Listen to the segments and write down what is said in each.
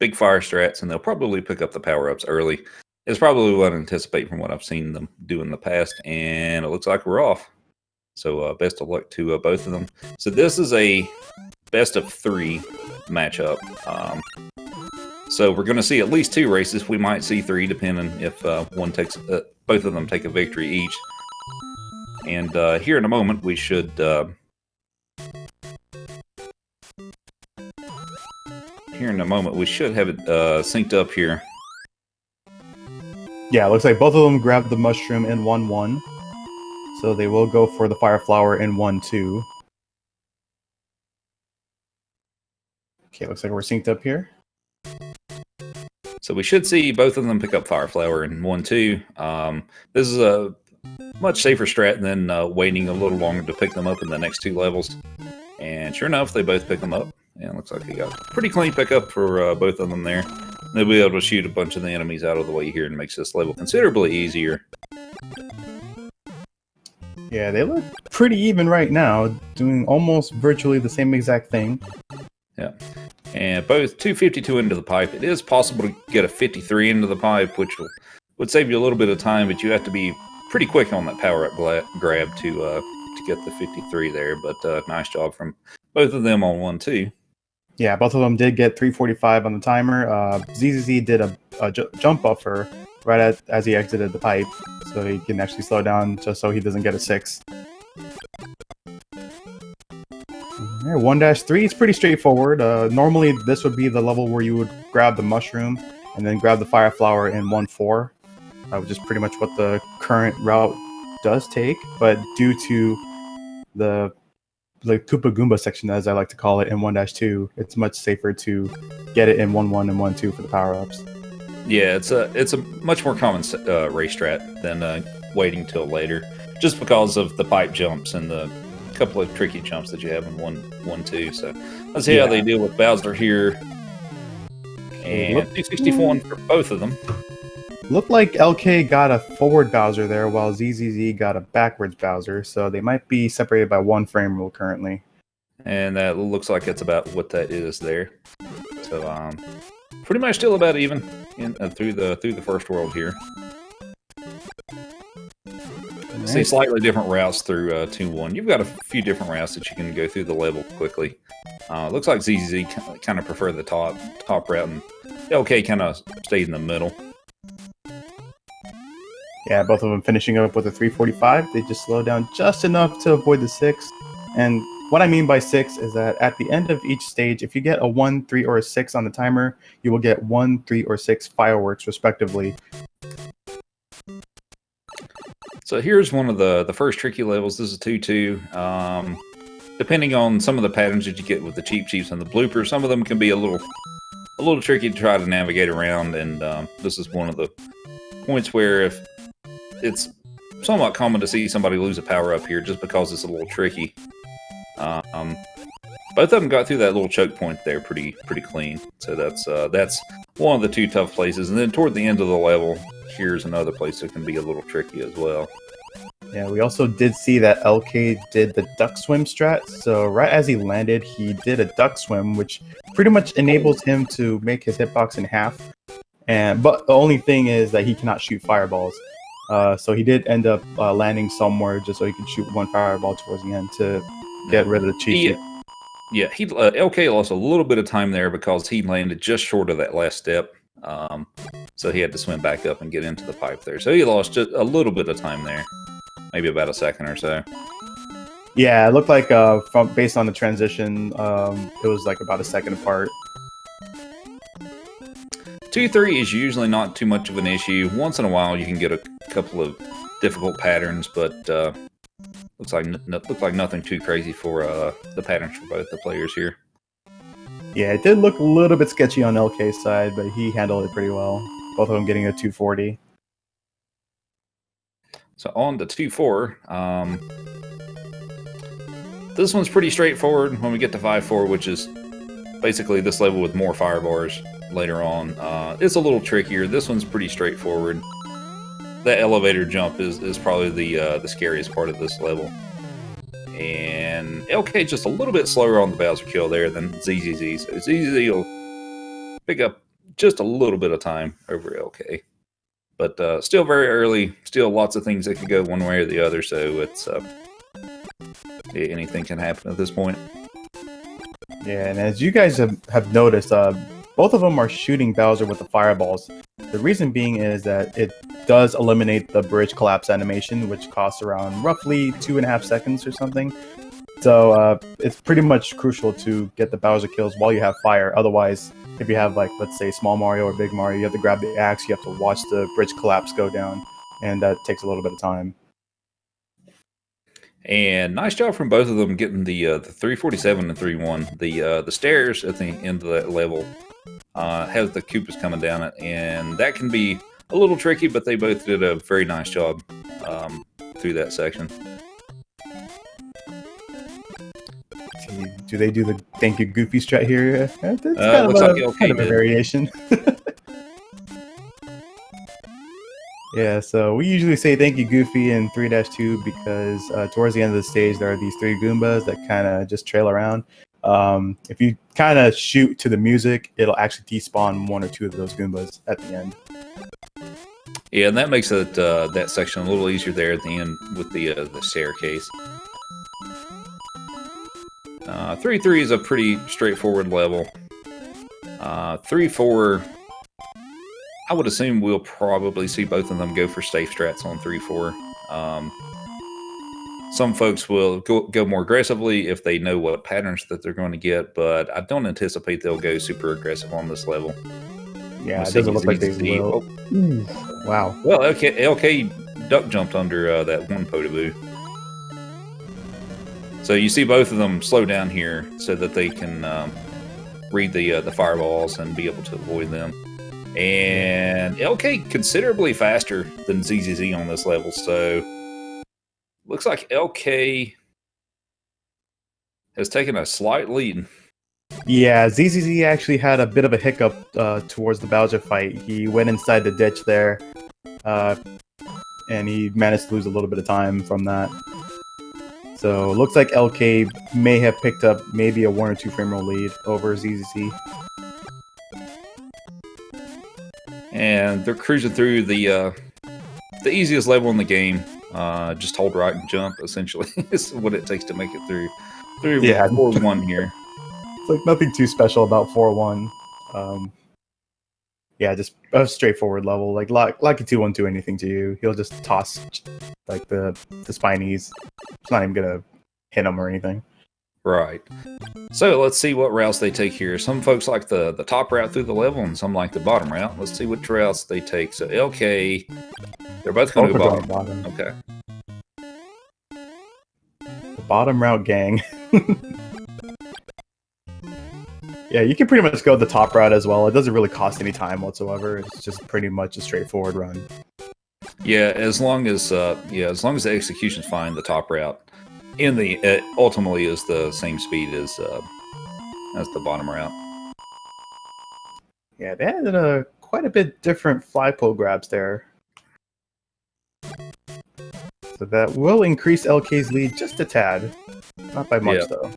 big fire strats, and they'll probably pick up the power-ups early. It's probably what I anticipate from what I've seen them do in the past, and it looks like we're off. So best of luck to both of them. So this is a best of 3 matchup. So we're going to see at least 2 races. We might see 3, depending if both of them take a victory each. And here in a moment, we should have it synced up here. Yeah, it looks like both of them grabbed the mushroom in 1-1. So they will go for the fire flower in 1-2. Okay, looks like we're synced up here. So we should see both of them pick up fire flower in 1-2. This is a much safer strat than waiting a little longer to pick them up in the next 2 levels. And sure enough, they both pick them up. And it looks like they got a pretty clean pickup for both of them there. They'll be able to shoot a bunch of the enemies out of the way here and makes this level considerably easier. Yeah, they look pretty even right now, doing almost virtually the same exact thing. Yeah. And both 252 into the pipe. It is possible to get a 53 into the pipe, which would save you a little bit of time, but you have to be pretty quick on that power-up grab to get the 53 there. But nice job from both of them on 1-2. Yeah, both of them did get 345 on the timer. ZZZ did a jump buffer right as he exited the pipe, so he can actually slow down just so he doesn't get a 6. Yeah, 1-3 is pretty straightforward. Normally, this would be the level where you would grab the mushroom and then grab the fire flower in 1-4, which is pretty much what the current route does take. But due to the Koopa Goomba section, as I like to call it, in 1-2, it's much safer to get it in 1-1 and 1-2 for the power-ups. Yeah, it's a much more common race strat than waiting till later, just because of the pipe jumps and the couple of tricky jumps that you have in 1-2. So let's see how they deal with Bowser here. And 261 for both of them. Looked like LK got a forward Bowser there, while ZZZ got a backwards Bowser, so they might be separated by 1 frame rule currently. And that looks like it's about what that is there. So pretty much still about even through the first world here. See slightly different routes through 2-1. You've got a few different routes that you can go through the level quickly. Looks like ZZ kind of preferred the top route, and LK kind of stayed in the middle. Yeah, both of them finishing up with a 345. They just slowed down just enough to avoid the 6. And what I mean by 6 is that at the end of each stage, if you get a 1, 3, or a 6 on the timer, you will get 1, 3, or 6 fireworks, respectively. So here's one of the first tricky levels. This is 2-2. Depending on some of the patterns that you get with the Cheep Cheeps and the bloopers, some of them can be a little tricky to try to navigate around. And this is one of the points where if it's somewhat common to see somebody lose a power-up here just because it's a little tricky. Both of them got through that little choke point there pretty clean. So that's one of the 2 tough places. And then toward the end of the level, here's another place that can be a little tricky as well. Yeah, we also did see that LK did the duck swim strat. So right as he landed, he did a duck swim, which pretty much enables him to make his hitbox in half. But the only thing is that he cannot shoot fireballs. So he did end up landing somewhere just so he could shoot 1 fireball towards the end to get rid of the cheat. Yeah, LK lost a little bit of time there because he landed just short of that last step. So he had to swim back up and get into the pipe there. So he lost just a little bit of time there, maybe about a second or so. Yeah, it looked like based on the transition, it was like about a second apart. 2-3 is usually not too much of an issue. Once in a while, you can get a couple of difficult patterns, but looks like nothing too crazy for the patterns for both the players here. Yeah, it did look a little bit sketchy on LK's side, but he handled it pretty well. Both of them getting a 240. So on to 2-4. This one's pretty straightforward when we get to 5-4, which is basically this level with more fire bars later on. It's a little trickier. This one's pretty straightforward. That elevator jump is probably the scariest part of this level. And LK just a little bit slower on the Bowser kill there than ZZZ. So ZZZ will pick up just a little bit of time over LK. But still very early. Still lots of things that could go one way or the other. So it's anything can happen at this point. Yeah, and as you guys have noticed, both of them are shooting Bowser with the fireballs. The reason being is that it does eliminate the bridge collapse animation, which costs around roughly 2.5 seconds or something. So it's pretty much crucial to get the Bowser kills while you have fire. Otherwise, if you have, like, let's say Small Mario or Big Mario, you have to grab the axe, you have to watch the bridge collapse go down, and that takes a little bit of time. And nice job from both of them getting the 347 and 3-1. The stairs at the end of that level has the Koopas coming down it, and that can be a little tricky, but they both did a very nice job through that section. Do they do the thank you Goofy strat here? It's kind of a variation. Yeah, so we usually say thank you Goofy in 3-2 because towards the end of the stage there are these 3 Goombas that kind of just trail around. If you kind of shoot to the music, it'll actually despawn 1 or 2 of those Goombas at the end. Yeah, and that makes it that section a little easier there at the end with the staircase. 3-3 is a pretty straightforward level. 3-4, I would assume we'll probably see both of them go for safe strats on 3-4. Some folks will go more aggressively if they know what patterns that they're going to get, but I don't anticipate they'll go super aggressive on this level. Yeah, it doesn't look like they will. Wow. Well, LK duck jumped under that one Potaboo. So you see both of them slow down here so that they can read the fireballs and be able to avoid them. And LK considerably faster than ZZZ on this level, so looks like LK has taken a slight lead. Yeah, ZZZ actually had a bit of a hiccup towards the Bowser fight. He went inside the ditch there, and he managed to lose a little bit of time from that. So looks like LK may have picked up maybe a 1 or 2 frame roll lead over ZZZ. And they're cruising through the easiest level in the game. Just hold right and jump, essentially, is what it takes to make it through. Yeah, 4-1 here. It's like nothing too special about 4-1. Yeah, just a straightforward level. Like Lucky 2 won't do anything to you. He'll just toss like the spinies. It's not even gonna hit him or anything. Right. So let's see what routes they take here. Some folks like the top route through the level, and some like the bottom route. Let's see which routes they take. So LK, they're both going to go bottom. Okay. The bottom route gang. Yeah, you can pretty much go the top route as well. It doesn't really cost any time whatsoever. It's just pretty much a straightforward run. Yeah, as long as the execution's fine, the top route ultimately is the same speed as the bottom route. Yeah, they had quite a bit different flagpole grabs there. So that will increase LK's lead just a tad. Not by much, though.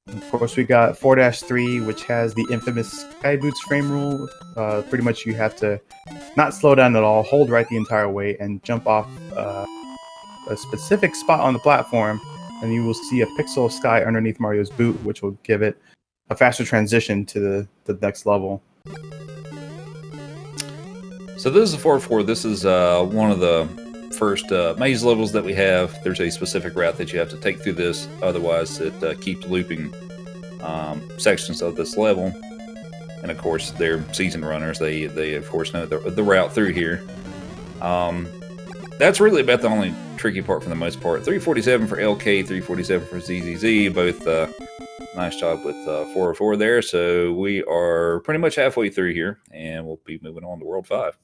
Of course, we got 4-3, which has the infamous Sky Boots frame rule. Pretty much you have to not slow down at all, hold right the entire way, and jump off a specific spot on the platform, and you will see a pixel of sky underneath Mario's boot, which will give it a faster transition to the next level. So this is a 4-4. This is one of the first maze levels that we have. There's a specific route that you have to take through this, otherwise it keeps looping sections of this level. And of course, they're seasoned runners. They of course know the route through here. That's really about the only tricky part for the most part. 347 for LK, 347 for ZZZ. Both nice job with 404 there. So we are pretty much halfway through here, and we'll be moving on to World 5.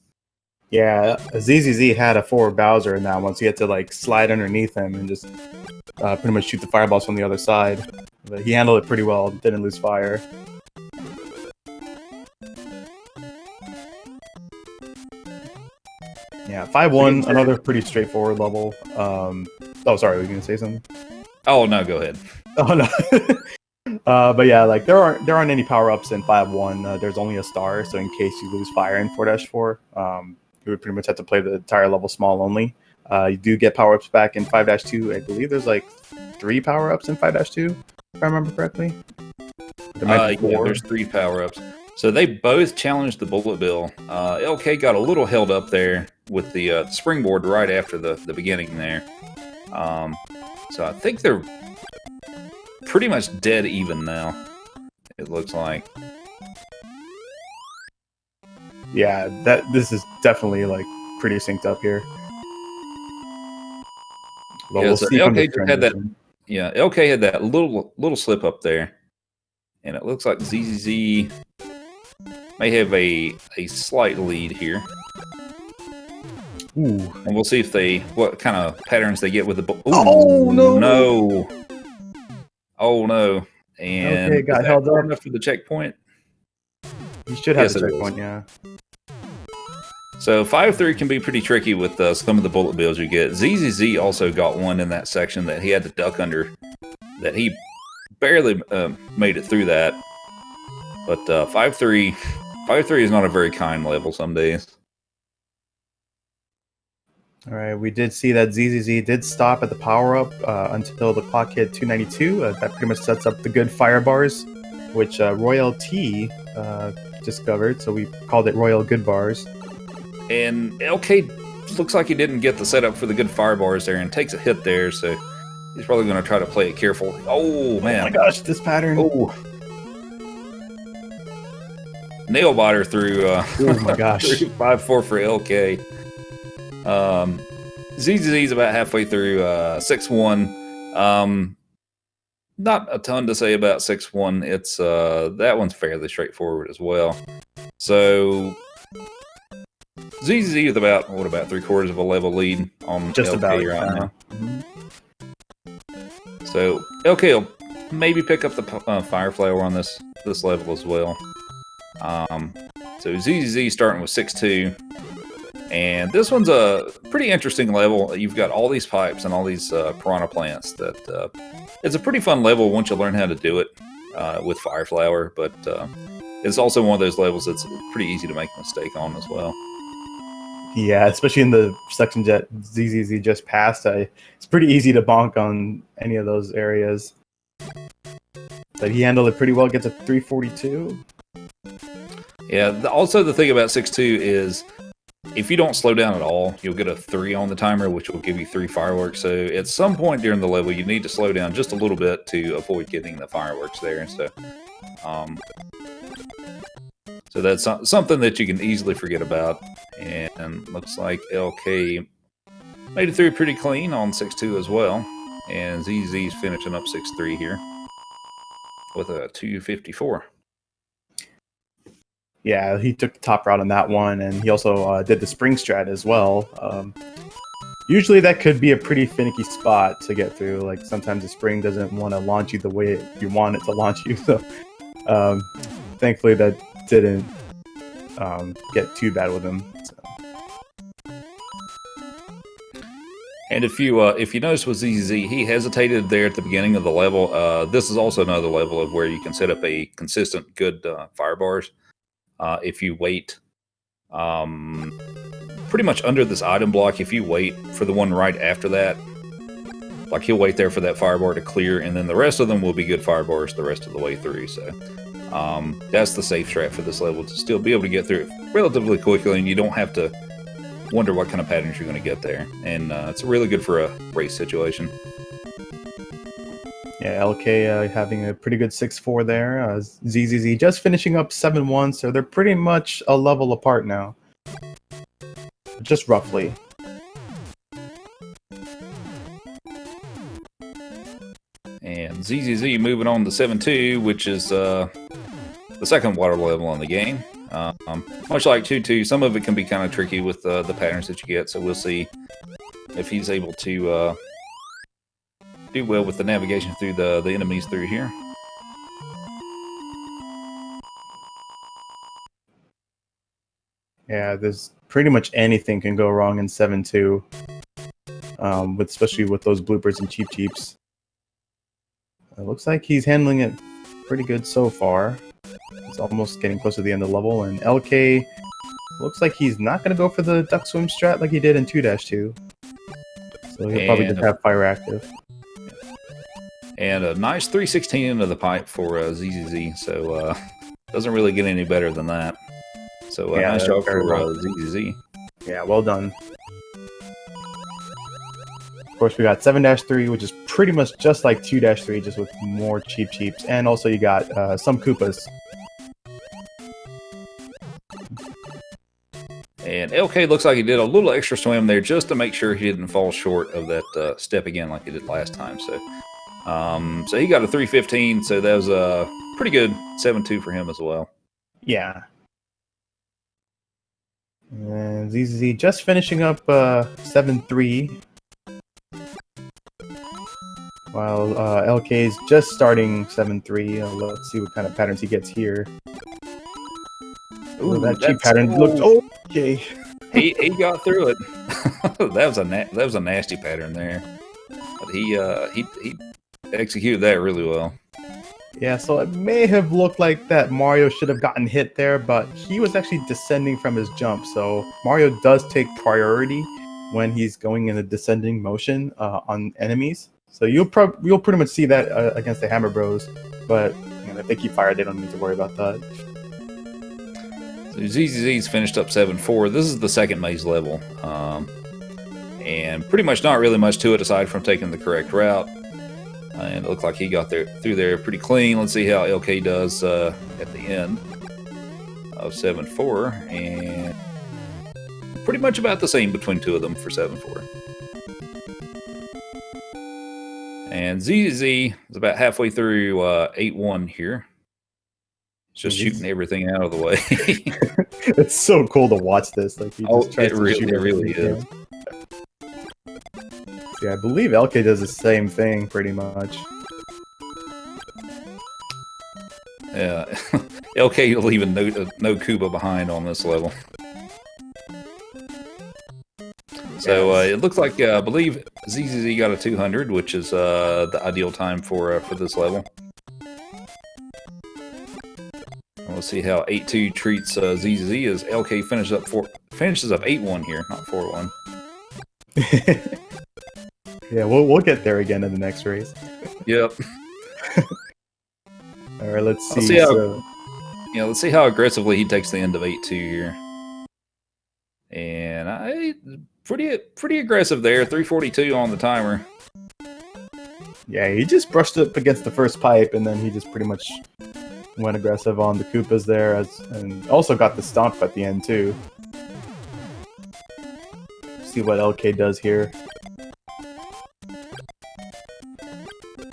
Yeah, ZZZ had a forward Bowser in that one, so you had to like slide underneath him and just pretty much shoot the fireballs from the other side. But he handled it pretty well, didn't lose fire. Yeah, 5-1, another pretty straightforward level. Oh, sorry, were you going to say something? Oh, no, go ahead. Oh, no. But yeah, like there aren't any power ups in 5-1. There's only a star, so in case you lose fire in 4-4, you would pretty much have to play the entire level small only. You do get power ups back in 5-2. I believe there's like 3 power ups in 5-2, if I remember correctly. There might be 4. Yeah, there's 3 power ups. So they both challenged the bullet bill. LK got a little held up there with the springboard right after the beginning there. So I think they're pretty much dead even now, it looks like. Yeah, this is definitely like pretty synced up here. But Yeah, so LK had that. Yeah, LK had that little slip up there, and it looks like ZZZ may have a slight lead here. Ooh. And we'll see if what kind of patterns they get with the ball. Oh no! No! Oh no! And okay, got held up after the checkpoint. You should have a checkpoint, yeah. So 5-3 can be pretty tricky with some of the bullet bills you get. ZZZ also got one in that section that he had to duck under. That he barely made it through that. But 5-3 is not a very kind level some days. All right, we did see that ZZZ did stop at the power-up until the clock hit 292. That pretty much sets up the good fire bars, which Royal T discovered, so we called it Royal Good Bars. And LK looks like he didn't get the setup for the good fire bars there and takes a hit there, so he's probably going to try to play it carefully. Oh, man. Oh, my gosh, this pattern. Oh. Nail biter through, oh, my gosh. 5-4 for LK. ZZZ's about halfway through 6-1. Not a ton to say about 6-1. It's that one's fairly straightforward as well. So ZZZ with about 3/4 of a level lead on just LK about right now. Mm-hmm. So LK will maybe pick up the fire flower on this level as well. So ZZZ starting with 6-2. And this one's a pretty interesting level. You've got all these pipes and all these piranha plants. That it's a pretty fun level once you learn how to do it with Fire Flower. But it's also one of those levels that's pretty easy to make a mistake on as well. Yeah, especially in the section that ZZZ just passed. It's pretty easy to bonk on any of those areas. But he handled it pretty well. Gets a 342. Yeah. Also, the thing about 6-2 is, if you don't slow down at all, you'll get a 3 on the timer, which will give you 3 fireworks. So at some point during the level, you need to slow down just a little bit to avoid getting the fireworks there. So that's something that you can easily forget about. And looks like LK made it through pretty clean on 6-2 as well. And ZZ's finishing up 6-3 here with a 254. Yeah, he took the top route on that one, and he also did the spring strat as well. Usually that could be a pretty finicky spot to get through. Like sometimes the spring doesn't want to launch you the way you want it to launch you. So thankfully that didn't get too bad with him. So. And if you notice with ZZ, he hesitated there at the beginning of the level. This is also another level of where you can set up a consistent good fire bars. If you wait pretty much under this item block, if you wait for the one right after that, like he'll wait there for that fire bar to clear, and then the rest of them will be good fire bars the rest of the way through. So that's the safe strat for this level, to still be able to get through it relatively quickly, and you don't have to wonder what kind of patterns you're going to get there. And it's really good for a race situation. Yeah, LK having a pretty good 6-4 there. ZZZ just finishing up 7-1, so they're pretty much a level apart now. Just roughly. And ZZZ moving on to 7-2, which is the second water level on the game. Much like 2-2, some of it can be kind of tricky with the patterns that you get, so we'll see if he's able to do well with the navigation through the enemies through here. Yeah, there's pretty much anything can go wrong in 7-2, especially with those bloopers and cheap cheeps. It looks like he's handling it pretty good so far. He's almost getting close to the end of the level, and LK looks like he's not going to go for the duck swim strat like he did in 2-2. So he'll probably just have fire active. And a nice 316 into the pipe for ZZZ, so doesn't really get any better than that. So nice job for ZZZ. Yeah, well done. Of course, we got 7-3, which is pretty much just like 2-3, just with more cheeps. And also you got some Koopas. And LK looks like he did a little extra swim there just to make sure he didn't fall short of that step again like he did last time. So so he got a 315, so that was a pretty good 7-2 for him as well. Yeah. And ZZZ just finishing up 7-3. While LK is just starting 7-3. Let's see what kind of patterns he gets here. Ooh, that cheap pattern looked okay. He got through it. that was a nasty pattern there, but he executed that really well. Yeah, so it may have looked like that Mario should have gotten hit there, but he was actually descending from his jump. So Mario does take priority when he's going in a descending motion on enemies. So you'll pretty much see that against the Hammer Bros, but if they keep fire, they don't need to worry about that. So ZZZ's finished up 7-4. This is the second maze level, and pretty much not really much to it aside from taking the correct route. And it looked like he got through there pretty clean. Let's see how LK does at the end of 7-4, and pretty much about the same between two of them for 7-4. And ZZ is about halfway through 8-1 here. Just shooting everything out of the way. It's so cool to watch this. Like he just tries to shoot really is. Yeah, I believe LK does the same thing pretty much. Yeah, LK will leave no Koopa behind on this level. So it looks like I believe ZZZ got a 200, which is the ideal time for this level. We'll see how 8-2 treats ZZZ as LK finishes up 8-1 here, not 4-1. Yeah, we'll get there again in the next race. Yep. All right, let's see. Let's see how aggressively he takes the end of 8-2 here. And pretty aggressive there, 342 on the timer. Yeah, he just brushed up against the first pipe, and then he just pretty much went aggressive on the Koopas there, and also got the stomp at the end too. See what LK does here.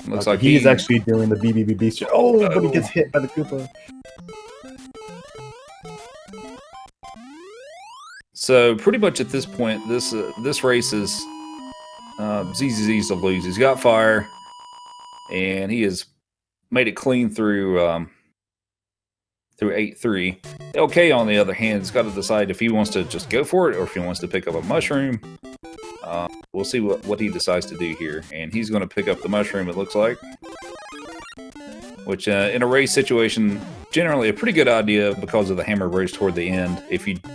Looks like he's actually doing the BBBB strat. Oh, but he gets hit by the Koopa. So pretty much at this point, this race is ZZZ's to lose. He's got fire, and he has made it clean through 8-3. LK, on the other hand, has got to decide if he wants to just go for it or if he wants to pick up a mushroom. We'll see what he decides to do here, and he's going to pick up the mushroom, it looks like, which in a race situation, generally a pretty good idea because of the hammer bros toward the end,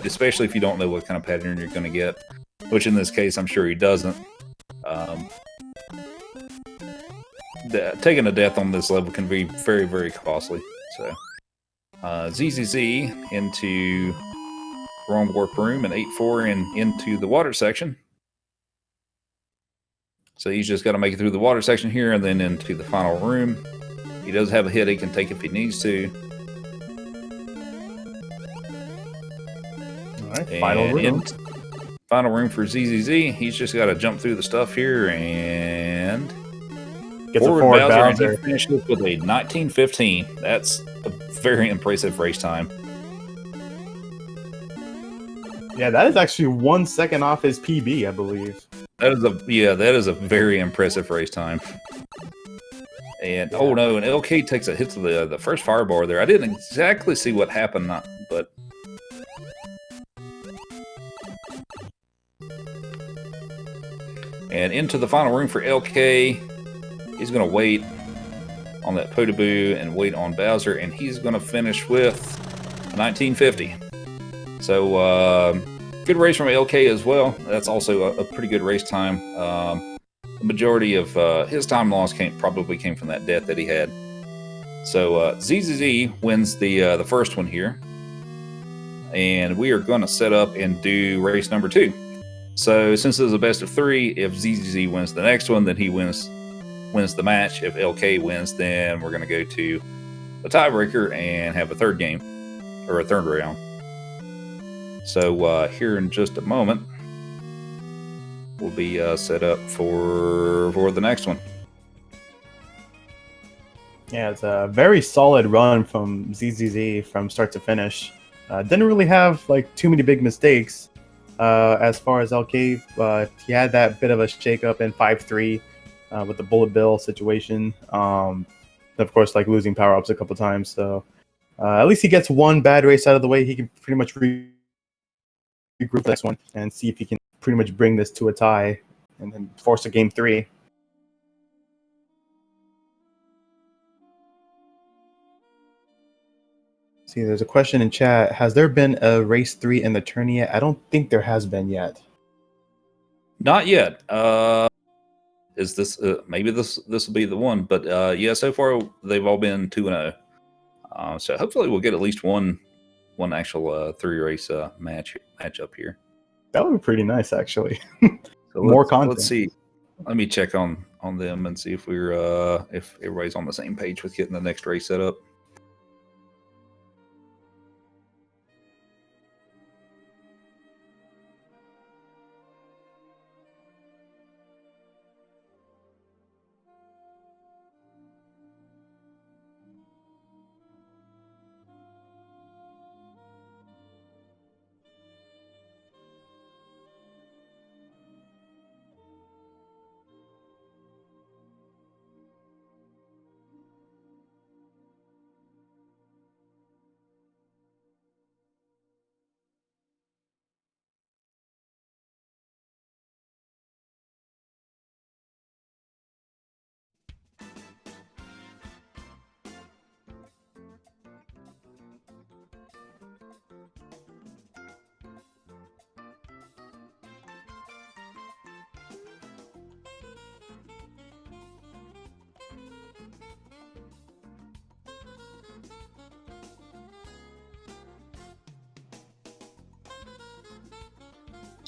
especially if you don't know what kind of pattern you're going to get, which in this case I'm sure he doesn't. Taking a death on this level can be very, very costly. So ZZZ into wrong warp room and 8-4 and into the water section. So he's just got to make it through the water section here and then into the final room. He does have a hit he can take if he needs to. All right, final room. Final room for ZZZ. He's just got to jump through the stuff here and gets forward Bowser. And he finishes with a 1915. That's a very impressive race time. Yeah, that is actually 1 second off his PB, I believe. That is a very impressive race time. And oh no, and LK takes a hit to the first firebar there. I didn't exactly see what happened, but and into the final room for LK. He's gonna wait. on that Potaboo and wait on Bowser, and he's going to finish with a 1950. So good race from LK as well. That's also a pretty good race time. The majority of his time loss probably came from that death that he had. So ZZZ wins the first one here, and we are going to set up and do race number 2. So since this is a best of 3, if ZZZ wins the next one, then he wins the match. If LK wins, then we're going to go to the tiebreaker and have a third game, or a third round. So here in just a moment, we'll be set up for the next one. Yeah, it's a very solid run from ZZZ from start to finish. Didn't really have like too many big mistakes. As far as LK, he had that bit of a shakeup in 5-3 with the Bullet Bill situation. Of course, like losing power-ups a couple times. So at least he gets one bad race out of the way. He can pretty much regroup the next one and see if he can pretty much bring this to a tie and then force a game 3. See, there's a question in chat. Has there been a race 3 in the tourney yet? I don't think there has been yet. Not yet. Is this maybe this will be the one? But yeah, so far they've all been 2-0. So hopefully we'll get at least one actual 3-race match up here. That would be pretty nice, actually. So more content. Let's see. Let me check on them and see if we're if everybody's on the same page with getting the next race set up.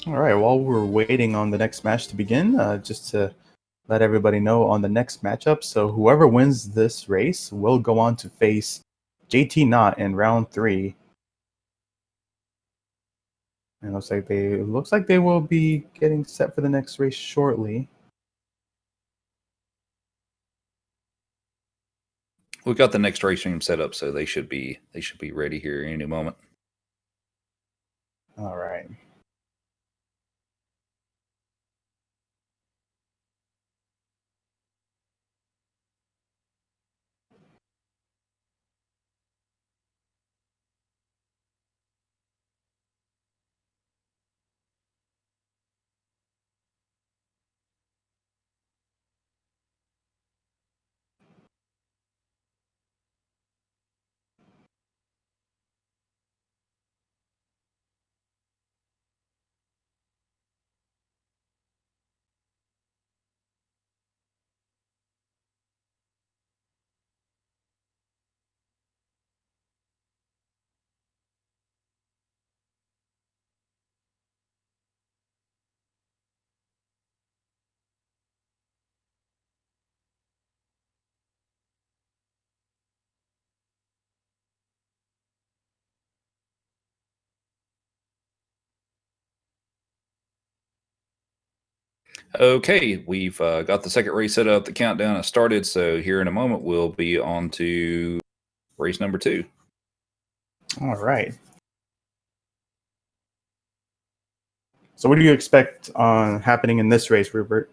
All right, while we're waiting on the next match to begin, just to let everybody know on the next matchup. So whoever wins this race will go on to face JT Knott in round 3. And it looks like they will be getting set for the next race shortly. We've got the next race room set up, so they should be ready here any moment. All right. Okay, we've got the second race set up. The countdown has started, so here in a moment we'll be on to race number 2. All right. So what do you expect happening in this race, Rupert?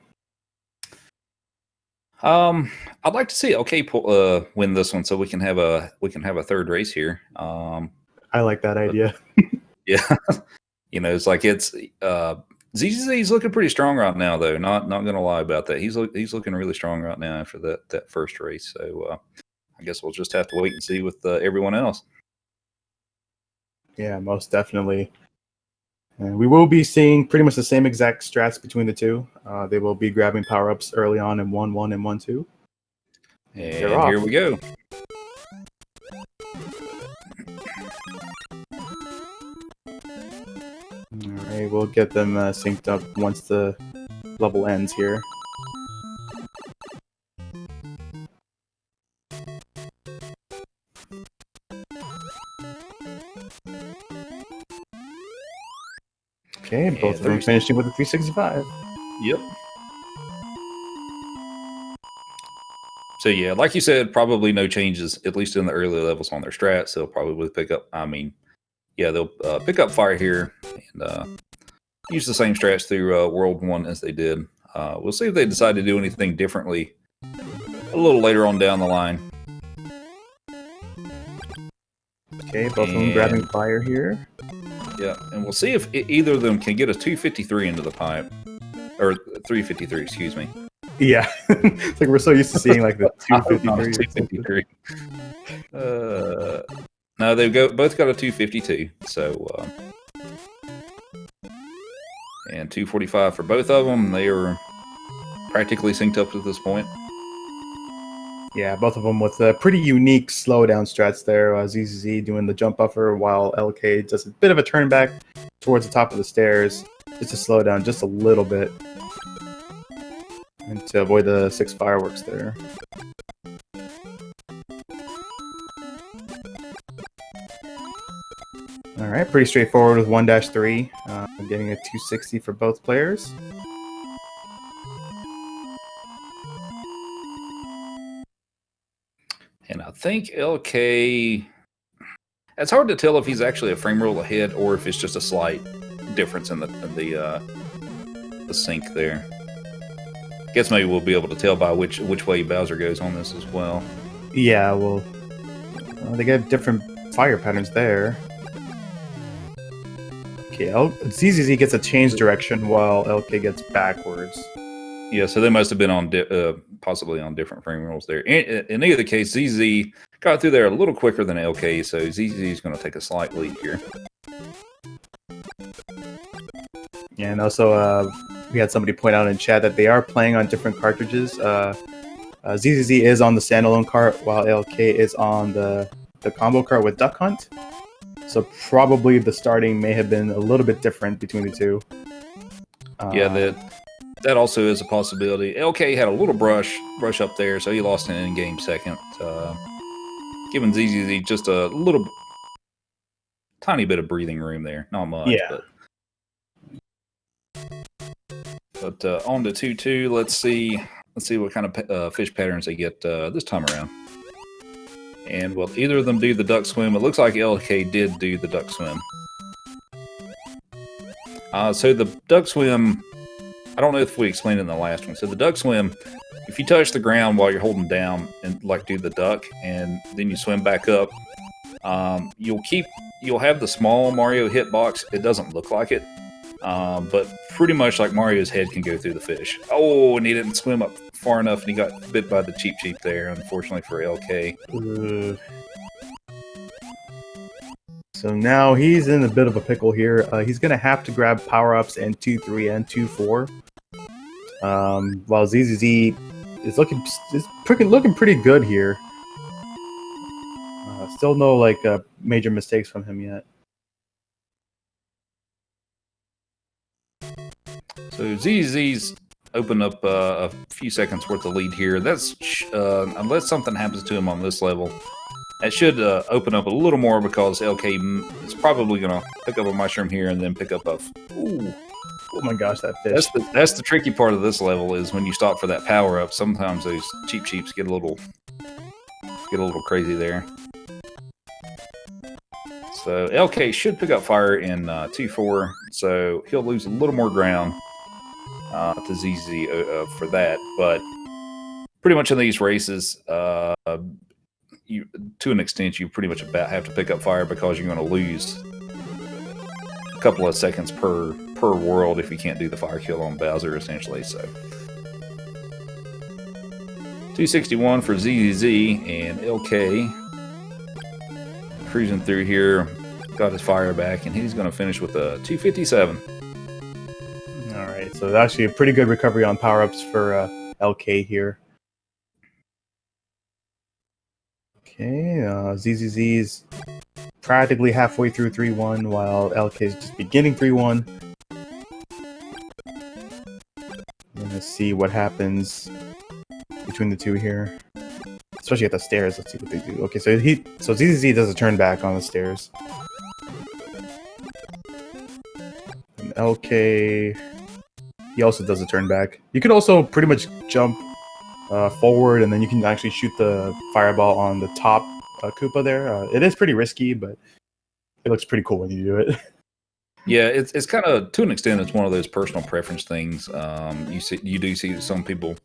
I'd like to see LK win this one, so we can have a third race here. I like that idea. Yeah, it's like ZZ's looking pretty strong right now, though. Not gonna lie about that. He's looking really strong right now after that first race. So I guess we'll just have to wait and see with everyone else. Yeah, most definitely. And we will be seeing pretty much the same exact strats between the two. They will be grabbing power-ups early on in 1-1 and 1-2. And here we go. Alright, we'll get them synced up once the level ends here. Okay, both of them finishing with a 365. Yep. So yeah, like you said, probably no changes, at least in the early levels on their strats. They'll probably pick up, they'll pick up fire here and use the same strats through World 1 as they did. We'll see if they decide to do anything differently a little later on down the line. Okay, both of them grabbing fire here. Yeah, and we'll see if either of them can get a 253 into the pipe. Or 353, excuse me. Yeah, it's like we're so used to seeing like the 253. 253. No, they've both got a 252. So, and 245 for both of them. They are practically synced up at this point. Yeah, both of them with pretty unique slowdown strats there. ZZZ doing the jump buffer while LK does a bit of a turn back towards the top of the stairs just to slow down just a little bit and to avoid the 6 fireworks there. All right, pretty straightforward with 1-3. Getting a 260 for both players. And I think LK, it's hard to tell if he's actually a frame roll ahead or if it's just a slight difference in the sync there. Guess maybe we'll be able to tell by which way Bowser goes on this as well. Yeah, well, they get different fire patterns there. Okay, ZZZ gets a change direction while LK gets backwards. Yeah, so they must have been on possibly on different frame rolls there. In either case, ZZ got through there a little quicker than LK, so ZZ is going to take a slight lead here. Yeah, and also we had somebody point out in chat that they are playing on different cartridges. ZZZ is on the standalone cart while LK is on the combo cart with Duck Hunt. So probably the starting may have been a little bit different between the two. Yeah, that also is a possibility. LK had a little brush up there, so he lost an in-game second. Giving ZZZ just a little tiny bit of breathing room there. Not much, yeah. But on to 2-2. Let's see what kind of fish patterns they get this time around. And will either of them do the duck swim? It looks like LK did do the duck swim. So the duck swim, I don't know if we explained it in the last one. So the duck swim, if you touch the ground while you're holding down and like do the duck, and then you swim back up, you'll have the small Mario hitbox. It doesn't look like it, but pretty much like Mario's head can go through the fish. Oh, and he didn't swim up far enough, and he got bit by the Cheep Cheep there, unfortunately for LK. So now he's in a bit of a pickle here. He's going to have to grab power-ups and 2-3 and 2-4. While ZZZ is looking pretty good here. Still no major mistakes from him yet. So ZZ's opened up a few seconds worth of lead here. That's unless something happens to him on this level, that should open up a little more because LK is probably going to pick up a mushroom here and then pick up a. Ooh. Oh my gosh, that fish! That's the tricky part of this level is when you stop for that power up. Sometimes those Cheep Cheeps get a little crazy there. So LK should pick up fire in 2-4, so he'll lose a little more ground to ZZ for that. But pretty much in these races, you to an extent, you pretty much about have to pick up fire because you're going to lose a couple of seconds per per world if you can't do the fire kill on Bowser, essentially. So 261 for ZZZ and LK cruising through here. Got his fire back, and he's going to finish with a 257. All right, so actually a pretty good recovery on power-ups for LK here. Okay, ZZZ's practically halfway through 3-1, while LK is just beginning 3-1. Let's see what happens between the two here, especially at the stairs. Let's see what they do. Okay, so ZZZ does a turn back on the stairs. And LK, he also does a turn back. You could also pretty much jump forward, and then you can actually shoot the fireball on the top Koopa there. It is pretty risky, but it looks pretty cool when you do it. Yeah, it's kind of, to an extent, it's one of those personal preference things. You do see some people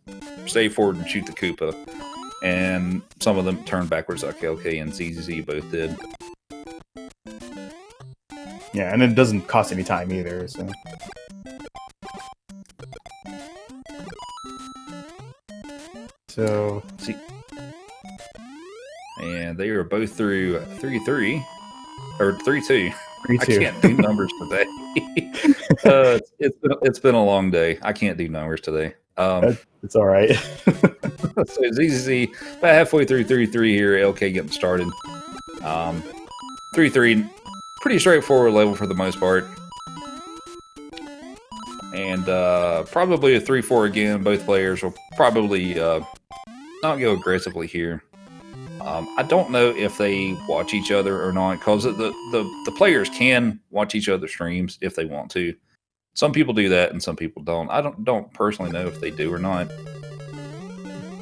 stay forward and shoot the Koopa, and some of them turn backwards like LK and ZZZ both did. Yeah, and it doesn't cost any time either, so. So, see, and they are both through 3-3 or 3-2. 3-2. I can't do numbers today. It's been a long day. I can't do numbers today. It's all right. So ZZZ about halfway through 3-3 here. LK getting started. 3-3, pretty straightforward level for the most part. And probably a 3-4 again. Both players will probably not go aggressively here. I don't know if they watch each other or not, because the players can watch each other's streams if they want to. Some people do that, and some people don't. I don't personally know if they do or not.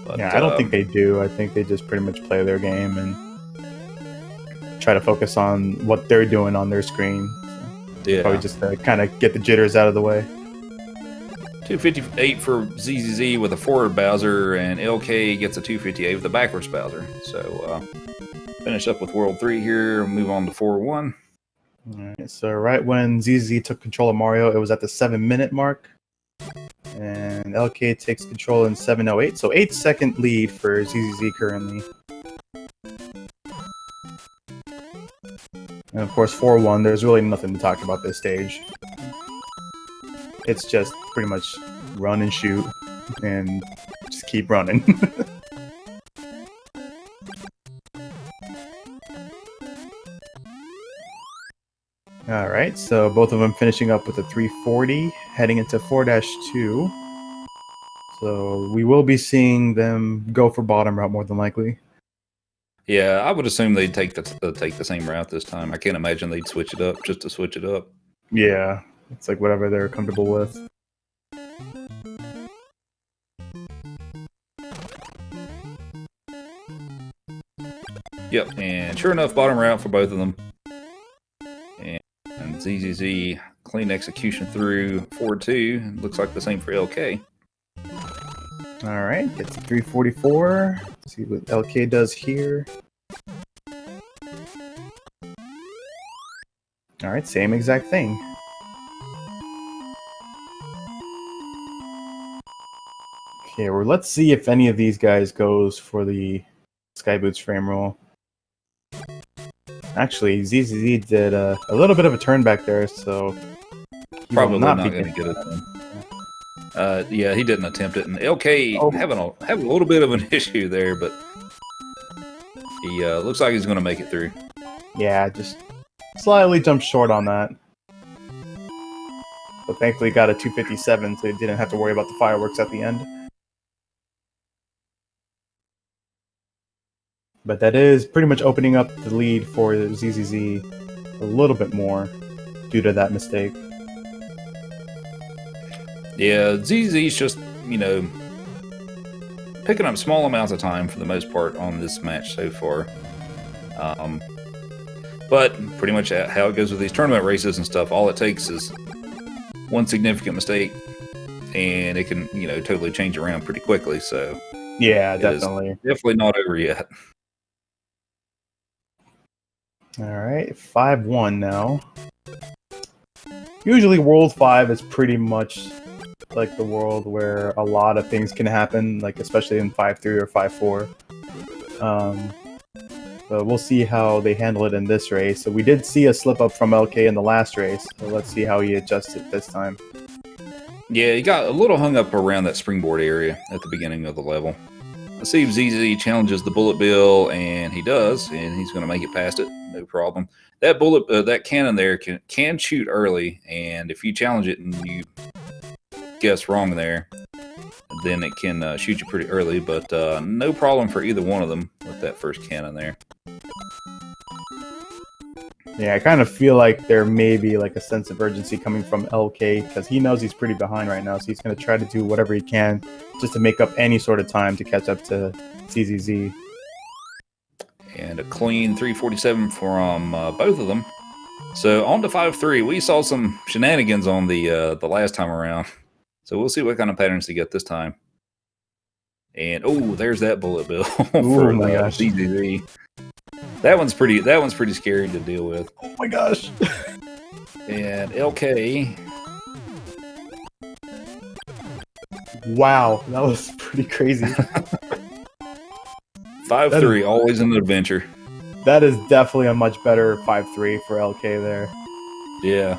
But, yeah, I don't think they do. I think they just pretty much play their game and try to focus on what they're doing on their screen. So yeah, probably just to kind of get the jitters out of the way. 258 for ZZZ with a forward Bowser, and LK gets a 258 with a backwards Bowser. So finish up with World 3 here, move on to 4-1. Alright, so right when ZZZ took control of Mario, it was at the 7-minute mark. And LK takes control in 7:08, so 8-second lead for ZZZ currently. And of course 4-1, there's really nothing to talk about this stage. It's just pretty much run and shoot, and just keep running. Alright, so both of them finishing up with a 340, heading into 4-2. So we will be seeing them go for bottom route more than likely. Yeah, I would assume they'd take the same route this time. I can't imagine they'd switch it up just to switch it up. Yeah, it's like whatever they're comfortable with. Yep, and sure enough, bottom route for both of them. And ZZZ, clean execution through 4-2. Looks like the same for LK. Alright, gets a 344. Let's see what LK does here. Alright, same exact thing. Okay, well, let's see if any of these guys goes for the Sky Boots frame roll. Actually, ZZZ did a little bit of a turn back there, so probably not going to get it in. Yeah, he didn't attempt it, and LK having a little bit of an issue there, but he looks like he's going to make it through. Yeah, just slightly jumped short on that. But thankfully got a 257, so he didn't have to worry about the fireworks at the end. But that is pretty much opening up the lead for ZZZ a little bit more due to that mistake. Yeah, ZZ's just, picking up small amounts of time for the most part on this match so far. But pretty much how it goes with these tournament races and stuff, all it takes is one significant mistake, and it can, totally change around pretty quickly. So yeah, definitely. Definitely not over yet. All right, 5-1 now. usually World 5 is pretty much like the world where a lot of things can happen, like especially in 5-3 or 5-4. But we'll see how they handle it in this race. So we did see a slip up from LK in the last race, so let's see how he adjusts it this time. Yeah, he got a little hung up around that springboard area at the beginning of the level. Let's see if ZZ challenges the bullet bill, and he does, and he's going to make it past it, no problem. That that cannon there can shoot early, and if you challenge it and you guess wrong there, then it can shoot you pretty early, but no problem for either one of them with that first cannon there. Yeah, I kind of feel like there may be like a sense of urgency coming from LK because he knows he's pretty behind right now, so he's going to try to do whatever he can just to make up any sort of time to catch up to CZZ. And a clean 347 from both of them. So on to 5-3. We saw some shenanigans on the last time around, so we'll see what kind of patterns they get this time. And oh, there's that bullet bill for my gosh. CZZ. That one's pretty scary to deal with. Oh my gosh. And LK. Wow, that was pretty crazy. 5-3, always an adventure. That is definitely a much better 5-3 for LK there. Yeah.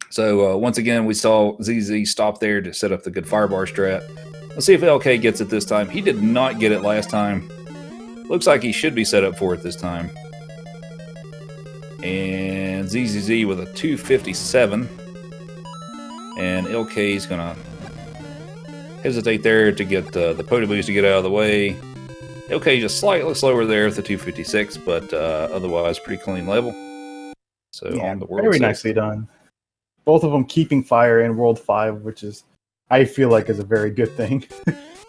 So once again, we saw ZZ stop there to set up the good firebar strat. Let's see if LK gets it this time. He did not get it last time. Looks like he should be set up for it this time. And ZZZ with a 257. And LK is going to hesitate there to get the Pota Boost to get out of the way. LK just slightly slower there with the 256, but otherwise pretty clean level. So yeah, on the World very 6. nicely done. Both of them keeping fire in World 5, which is, I feel like, is a very good thing.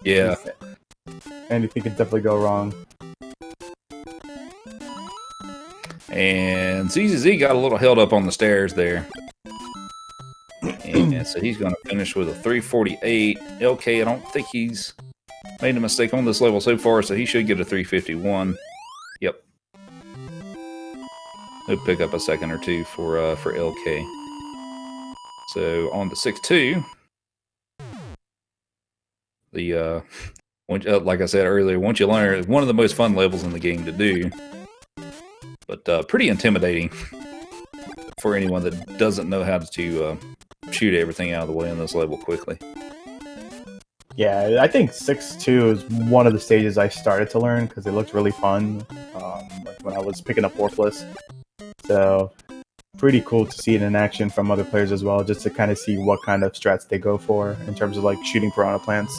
Yeah. Anything could definitely go wrong. And ZZZ got a little held up on the stairs there. And so he's going to finish with a 348. LK, I don't think he's made a mistake on this level so far, so he should get a 351. Yep. He'll pick up a second or two for LK. So on to 6-2. The like I said earlier, once you learn, it's one of the most fun levels in the game to do. But pretty intimidating for anyone that doesn't know how to shoot everything out of the way on this level quickly. Yeah, I think 6-2 is one of the stages I started to learn because it looked really fun like when I was picking up Warpless. So pretty cool to see it in action from other players as well, just to kind of see what kind of strats they go for in terms of like shooting piranha plants.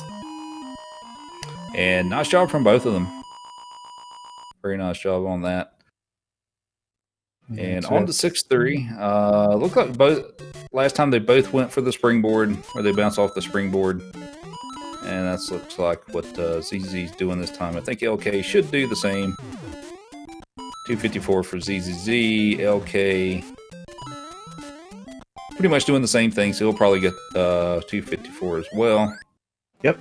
And nice job from both of them. Very nice job on that. And on to 6-3. Looked like last time they both went for the springboard, or they bounced off the springboard. And that looks like what ZZ's doing this time. I think LK should do the same. 254 for ZZZ. LK pretty much doing the same thing, so he'll probably get 254 as well. Yep.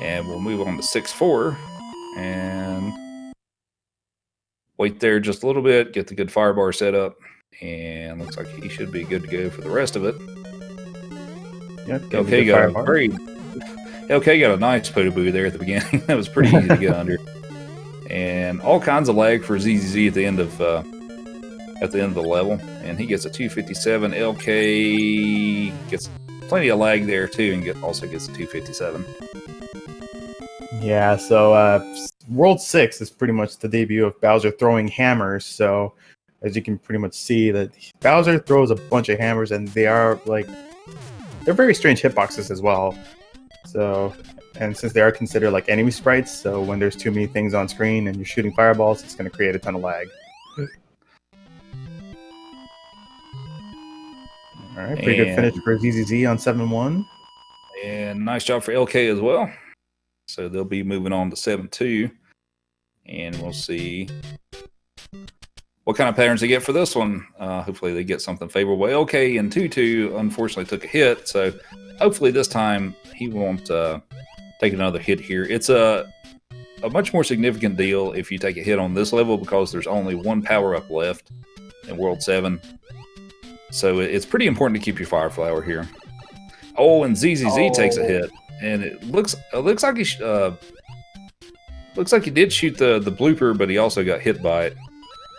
And we'll move on to 6-4. And wait there just a little bit, get the good firebar set up, and looks like he should be good to go for the rest of it. Yep. LK got a nice Pota there at the beginning. That was pretty easy to get under. And all kinds of lag for ZZZ at the end of the level, and he gets a 257. LK gets plenty of lag there too, and also gets a 257. Yeah, so World 6 is pretty much the debut of Bowser throwing hammers. So as you can pretty much see, that Bowser throws a bunch of hammers, and they're very strange hitboxes as well. So, and since they are considered like enemy sprites, so when there's too many things on screen and you're shooting fireballs, it's going to create a ton of lag. All right, pretty good finish for ZZZ on 7-1. And nice job for LK as well. So they'll be moving on to 7-2. And we'll see what kind of patterns they get for this one. Hopefully they get something favorable. LK in 2-2 unfortunately took a hit, so hopefully this time he won't take another hit here. It's a much more significant deal if you take a hit on this level because there's only one power-up left. in World 7. So it's pretty important to keep your Fire Flower here. Oh, and ZZZ takes a hit, and it looks like he did shoot the blooper, but he also got hit by it.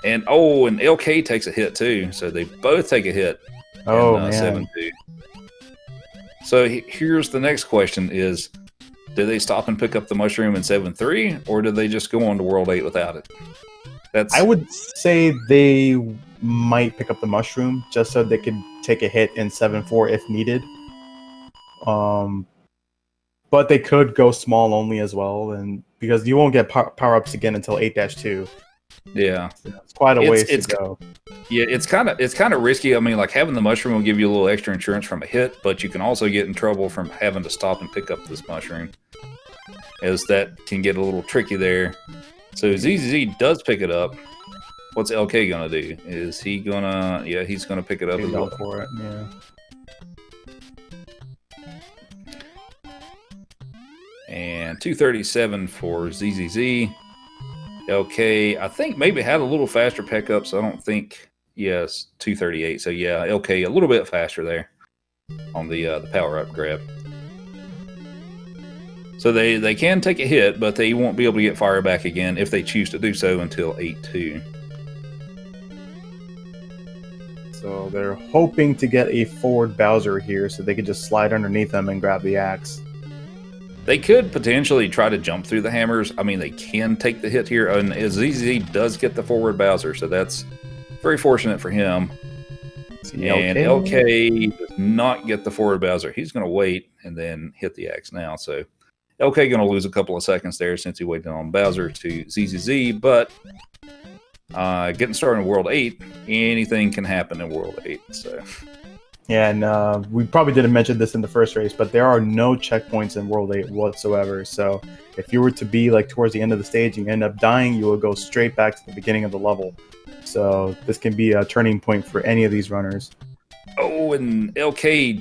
And and LK takes a hit too, so they both take a hit. Oh, in, man. 7-2. So here's the next question: is do they stop and pick up the mushroom in 7-3, or do they just go on to World 8 without it? I would say they might pick up the mushroom just so they could take a hit in 7-4 if needed. But they could go small only as well, and because you won't get power-ups again until 8-2. Yeah, so it's quite a ways to go. Yeah, it's kind of risky. I mean, like having the mushroom will give you a little extra insurance from a hit, but you can also get in trouble from having to stop and pick up this mushroom, as that can get a little tricky there. So ZZZ does pick it up. What's LK gonna do? Is he gonna? Yeah, he's gonna pick it up as well. For it, yeah. And 237 for ZZZ. LK, I think maybe had a little faster pickup, so I don't think. Yes, 238. So yeah, LK a little bit faster there on the power up grab. So they can take a hit, but they won't be able to get fire back again if they choose to do so until 8-2. So they're hoping to get a forward Bowser here so they could just slide underneath them and grab the axe. They could potentially try to jump through the hammers. I mean, they can take the hit here, and ZZ does get the forward Bowser, so that's very fortunate for him. And LK does not get the forward Bowser. He's going to wait and then hit the axe now. So LK going to lose a couple of seconds there since he waited on Bowser to ZZZ, but getting started in World 8, anything can happen in World 8. So. Yeah, and we probably didn't mention this in the first race, but there are no checkpoints in World 8 whatsoever. So if you were to be like towards the end of the stage and you end up dying, you will go straight back to the beginning of the level. So this can be a turning point for any of these runners. Oh, and LK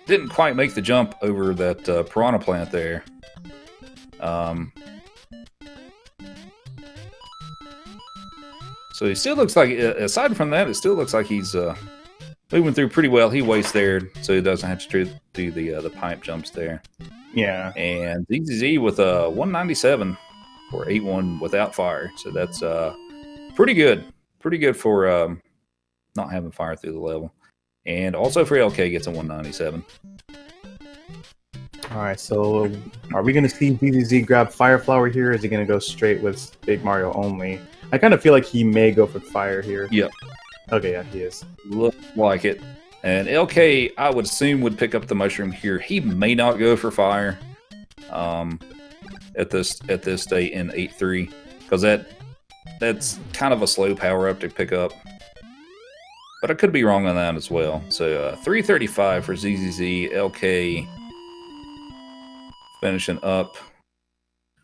didn't quite make the jump over that piranha plant there. So he still looks like, aside from that, it still looks like he's moving through pretty well. He waits there, so he doesn't have to do the pipe jumps there. Yeah. And ZZZ with a 197 for 8-1 without fire. So that's pretty good. Pretty good for not having fire through the level. And also for LK gets a 197. All right, so are we going to see ZZZ grab Fire Flower here, or is he going to go straight with Big Mario only? I kind of feel like he may go for fire here. Yep. Okay, yeah, he is. Looks like it. And LK, I would assume, would pick up the mushroom here. He may not go for fire at this state in 8-3, because that's kind of a slow power up to pick up. But I could be wrong on that as well. So 335 for ZZZ. LK finishing up.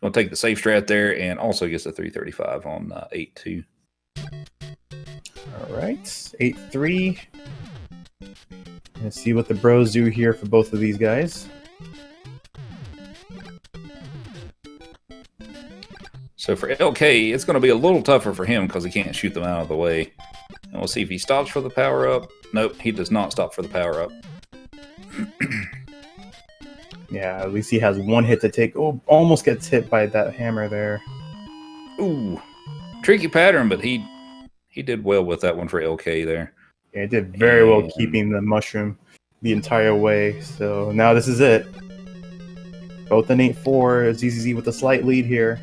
Gonna take the safe strat there, and also gets a 335 on 8-2. All right, 8-3. Let's see what the bros do here for both of these guys. So for LK, it's going to be a little tougher for him because he can't shoot them out of the way. And we'll see if he stops for the power-up. Nope, he does not stop for the power-up. Yeah, at least he has one hit to take. Oh, almost gets hit by that hammer there. Ooh, tricky pattern, but he did well with that one for LK there. Yeah, he did very well keeping the mushroom the entire way. So now this is it. Both an 8-4, ZZZ with a slight lead here.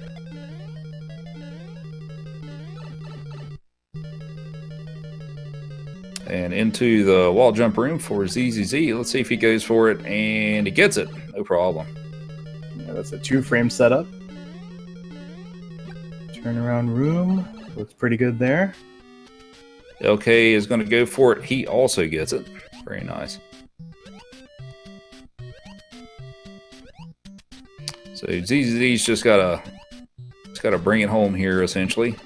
And into the wall jump room for ZZZ. Let's see if he goes for it, and he gets it. No problem. Yeah, that's a 2-frame setup. Turnaround room. Looks pretty good there. LK is going to go for it. He also gets it. Very nice. So ZZZ's just got to bring it home here, essentially.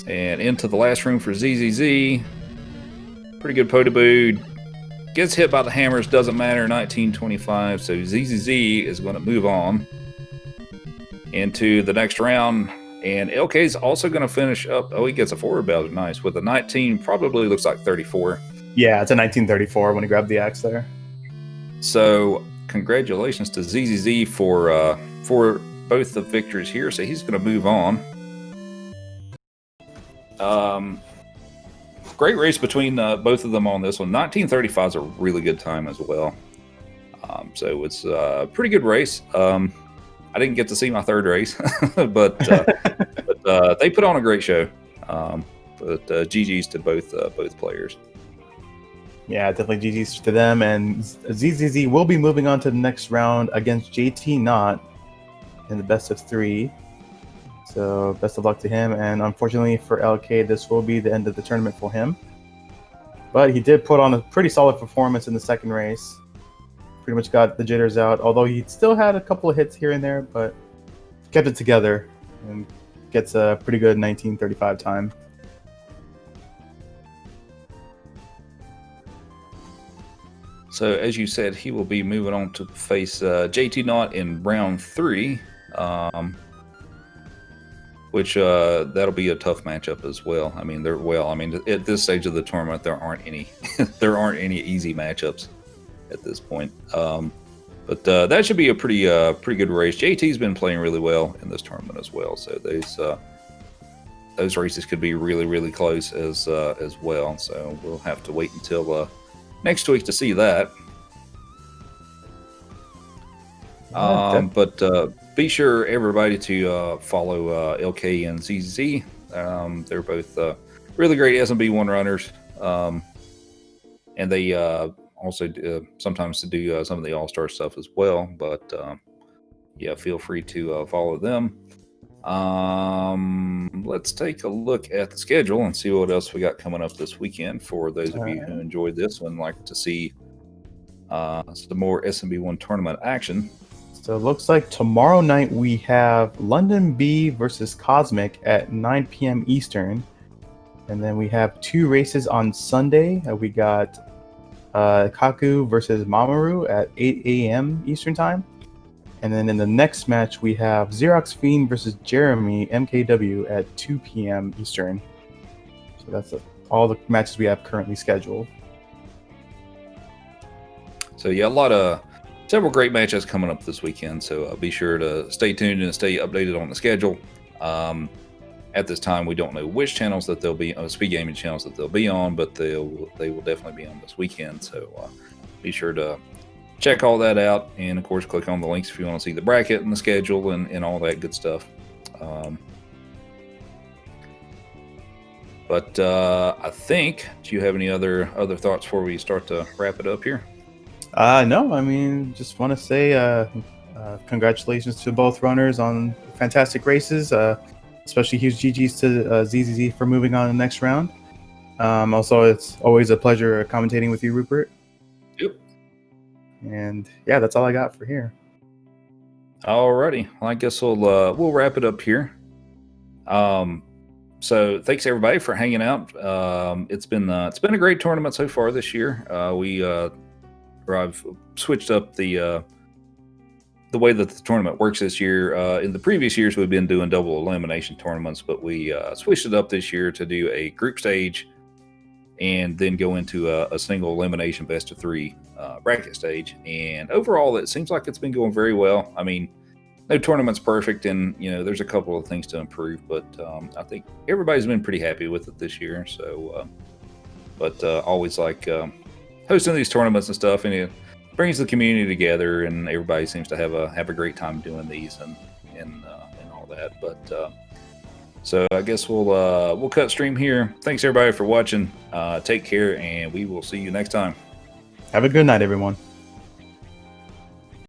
And into the last room for ZZZ. Pretty good Potaboo. Gets hit by the hammers, doesn't matter, 1925. So ZZZ is going to move on into the next round. And LK is also going to finish up. Oh, he gets a forward belt. Nice. With a 19, probably looks like 34. Yeah, it's a 1934 when he grabbed the axe there. So congratulations to ZZZ for both the victories here. So he's going to move on. Great race between both of them on this one. 1935 is a really good time as well. So it's a pretty good race. I didn't get to see my third race, but they put on a great show. But GG's to both players. Yeah, definitely GG's to them. And ZZZ will be moving on to the next round against JT Knott in the best of 3. So best of luck to him. And unfortunately for LK, this will be the end of the tournament for him. But he did put on a pretty solid performance in the second race. Pretty much got the jitters out, although he still had a couple of hits here and there, but kept it together and gets a pretty good 1935 time. So as you said, he will be moving on to face JT Knott in round 3, which that'll be a tough matchup as well. I mean, at this stage of the tournament, there aren't any easy matchups at this point. But that should be a pretty good race. JT's been playing really well in this tournament as well, so those races could be really close as well. So we'll have to wait until next week to see that. But be sure everybody to follow LK and ZZ. They're both really great SMB1 runners, and they also sometimes to do some of the all-star stuff as well. But yeah, feel free to follow them. Let's take a look at the schedule and see what else we got coming up this weekend. For those of you who enjoyed this one, like to see some more SMB1 tournament action. So it looks like tomorrow night we have London B versus Cosmic at 9 p.m. Eastern. And then we have 2 races on Sunday. We got Kaku versus Mamoru at 8 a.m. Eastern time. And then in the next match, we have Xerox Fiend versus Jeremy MKW at 2 p.m. Eastern. So that's all the matches we have currently scheduled. So yeah, several great matches coming up this weekend. So be sure to stay tuned and stay updated on the schedule. At this time, we don't know which channels that they'll be on, SpeedGaming channels that they'll be on, but they will definitely be on this weekend. So be sure to check all that out, and of course click on the links if you want to see the bracket and the schedule and all that good stuff. But I think, do you have any other thoughts before we start to wrap it up here? No, I mean, just want to say congratulations to both runners on fantastic races. Especially huge GGs to ZZZ for moving on to the next round. Also, it's always a pleasure commentating with you, Rupert. Yep. And yeah, that's all I got for here. Alrighty. Well, I guess we'll wrap it up here. So thanks everybody for hanging out. It's been a great tournament so far this year. I've switched up the way that the tournament works this year. In the previous years, we've been doing double elimination tournaments, but we switched it up this year to do a group stage and then go into a single elimination best of 3 bracket stage. And overall, it seems like it's been going very well. I mean, no tournament's perfect, and there's a couple of things to improve, but I think everybody's been pretty happy with it this year. So, but always like hosting these tournaments and stuff, and it brings the community together, and everybody seems to have a great time doing these and all that. But so I guess we'll cut stream here. Thanks everybody for watching. Take care, and we will see you next time. Have a good night, everyone.